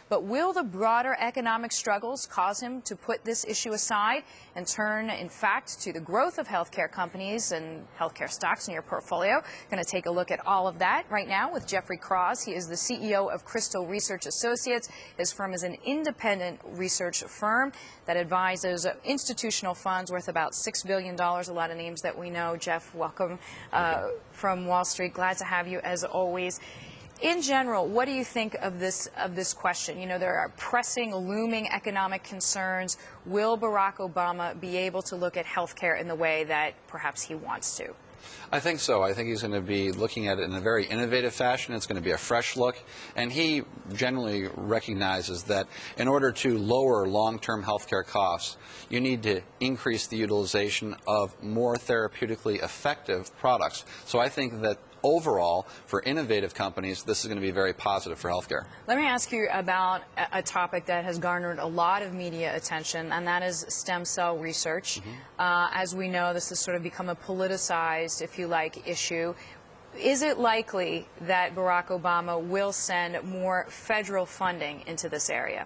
But will the broader economic struggles cause him to put this issue aside and turn, in fact, to the growth of healthcare companies and healthcare stocks in your portfolio? Going to take a look at all of that right now with Jeffrey Kraws. He is the CEO of Crystal Research Associates. His firm is an independent research firm that advises institutional funds worth about $6 billion. A lot of names that we know. Jeff, welcome from Wall Street. Glad to have you as always. In general, what do you think of this question? You know, there are pressing, looming economic concerns. Will Barack Obama be able to look at healthcare in the way that perhaps he wants to? I think so. I think he's going to be looking at it in a very innovative fashion. It's going to be a fresh look. And he generally recognizes that in order to lower long-term healthcare costs, you need to increase the utilization of more therapeutically effective products. So I think that overall, for innovative companies, this is going to be very positive for healthcare. Let me ask you about a topic that has garnered a lot of media attention, and that is stem cell research. As we know, this has sort of become a politicized, if you like, issue. Is it likely that Barack Obama will send more federal funding into this area?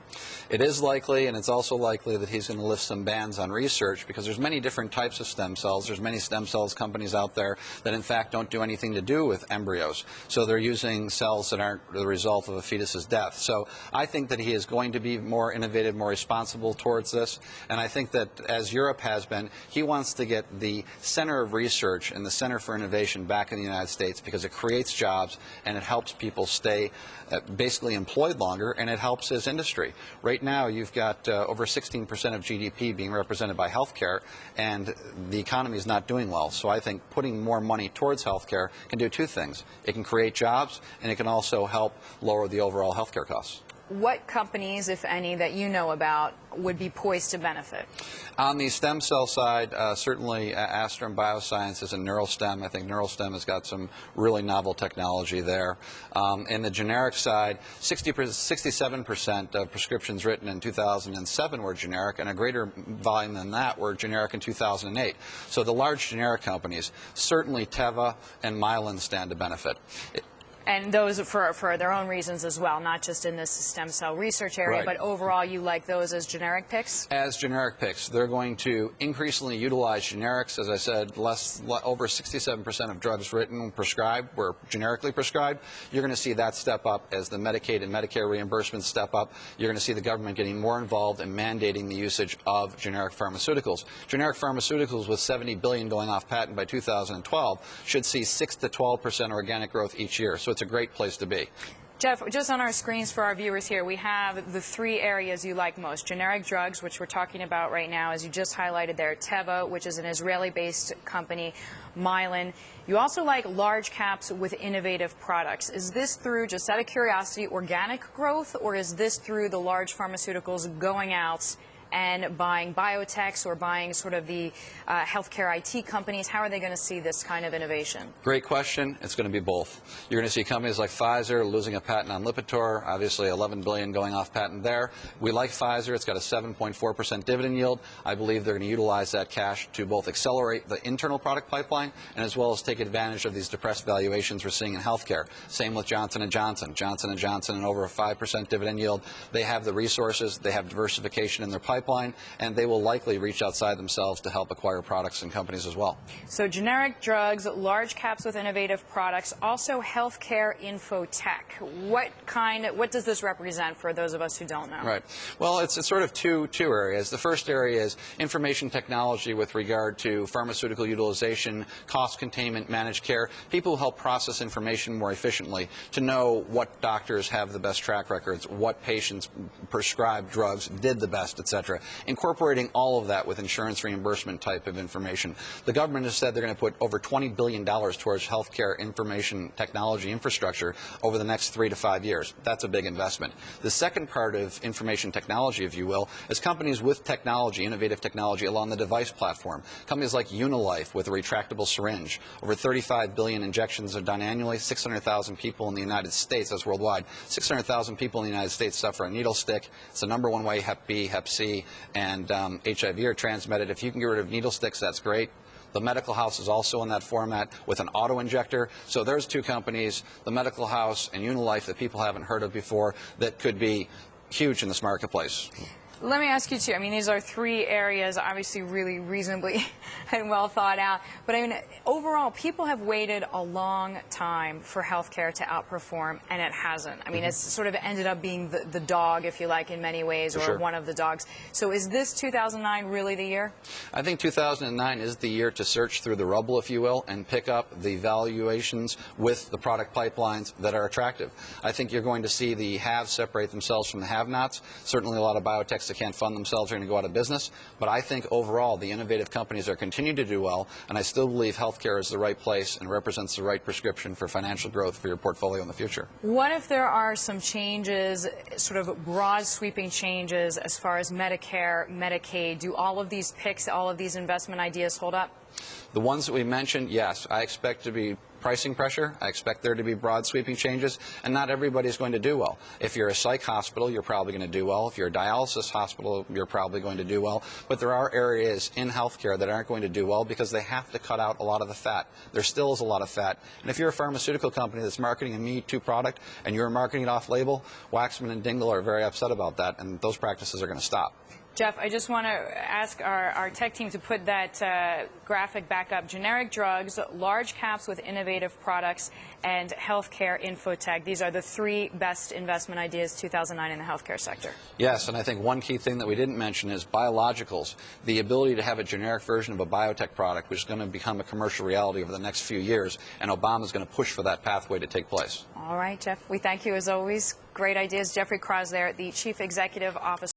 It is likely, and it's also likely that he's going to lift some bans on research because there's many different types of stem cells. There's many stem cells companies out there that in fact don't do anything to do with embryos. So they're using cells that aren't the result of a fetus's death. So I think that he is going to be more innovative, more responsible towards this. And I think that as Europe has been, he wants to get the center of research and the center for innovation back in the United States, because it creates jobs and it helps people stay basically employed longer, and it helps his industry. Right now, you've got over 16% of GDP being represented by healthcare, and the economy is not doing well. So I think putting more money towards healthcare can do two things. It can create jobs, and it can also help lower the overall healthcare costs. What companies, if any, that you know about would be poised to benefit? On the stem cell side, certainly Aastrom Biosciences and Neuralstem. I think Neuralstem has got some really novel technology there. In the generic side, 67% of prescriptions written in 2007 were generic, and a greater volume than that were generic in 2008. So the large generic companies, certainly Teva and Mylan, stand to benefit. And those for their own reasons as well, not just in this stem cell research area, right. But overall you like those as generic picks? As generic picks. They're going to increasingly utilize generics. As I said, over 67% of drugs written, prescribed, were generically prescribed. You're going to see that step up as the Medicaid and Medicare reimbursements step up. You're going to see the government getting more involved in mandating the usage of generic pharmaceuticals. Generic pharmaceuticals, with $70 billion going off patent by 2012, should see 6 to 12% organic growth each year. So it's a great place to be. Jeff, just on our screens for our viewers here, we have the three areas you like most. Generic drugs, which we're talking about right now, as you just highlighted there. Teva, which is an Israeli-based company. Mylan. You also like large caps with innovative products. Is this through, just out of curiosity, organic growth, or is this through the large pharmaceuticals going out and buying biotechs or buying sort of the healthcare IT companies? How are they going to see this kind of innovation? Great question. It's going to be both. You're going to see companies like Pfizer losing a patent on Lipitor, obviously $11 billion going off patent there. We like Pfizer. It's got a 7.4% dividend yield. I believe they're going to utilize that cash to both accelerate the internal product pipeline and as well as take advantage of these depressed valuations we're seeing in healthcare. Same with Johnson & Johnson. Johnson & Johnson, and over a 5% dividend yield. They have the resources. They have diversification in their pipeline, and they will likely reach outside themselves to help acquire products and companies as well. So generic drugs, large caps with innovative products, also healthcare infotech. What does this represent for those of us who don't know? Right. Well, it's sort of two areas. The first area is information technology with regard to pharmaceutical utilization, cost containment, managed care, people who help process information more efficiently to know what doctors have the best track records, what patients prescribed drugs did the best, etc. Incorporating all of that with insurance reimbursement type of information. The government has said they're going to put over $20 billion towards healthcare information technology infrastructure over the next 3 to 5 years. That's a big investment. The second part of information technology, if you will, is companies with technology, innovative technology along the device platform. Companies like Unilife with a retractable syringe. Over 35 billion injections are done annually. 600,000 people in the United States, that's worldwide. 600,000 people in the United States suffer a needle stick. It's the #1 way Hep B, Hep C, and HIV are transmitted. If you can get rid of needle sticks, that's great. The medical house is also in that format with an auto injector. So there's two companies, the medical house and Unilife, that people haven't heard of before, that could be huge in this marketplace. Let me ask you too. I mean, these are three areas, obviously really reasonably and well thought out. But I mean, overall, people have waited a long time for healthcare to outperform, and it hasn't. I mean, it's sort of ended up being the dog, if you like, in many ways, or one of the dogs. So is this 2009 really the year? I think 2009 is the year to search through the rubble, if you will, and pick up the valuations with the product pipelines that are attractive. I think you're going to see the haves separate themselves from the have-nots. Certainly a lot of biotechs that can't fund themselves are going to go out of business. But I think overall the innovative companies are continuing to do well, and I still believe healthcare is the right place and represents the right prescription for financial growth for your portfolio in the future. What if there are some changes, sort of broad sweeping changes as far as Medicare, Medicaid? Do all of these picks, all of these investment ideas hold up? The ones that we mentioned, yes. I expect to be pricing pressure. I expect there to be broad sweeping changes, and not everybody's going to do well. If you're a psych hospital, you're probably going to do well. If you're a dialysis hospital, you're probably going to do well. But there are areas in healthcare that aren't going to do well because they have to cut out a lot of the fat. There still is a lot of fat. And if you're a pharmaceutical company that's marketing a Me Too product and you're marketing it off-label, Waxman and Dingle are very upset about that, and those practices are going to stop. Jeff, I just want to ask our tech team to put that graphic back up. Generic drugs, large caps with innovative products, and healthcare infotech. These are the three best investment ideas 2009 in the healthcare sector. Yes, and I think one key thing that we didn't mention is biologicals. The ability to have a generic version of a biotech product, which is going to become a commercial reality over the next few years, and Obama is going to push for that pathway to take place. All right, Jeff, we thank you as always. Great ideas. Jeffrey Kraws there, the Chief Executive Officer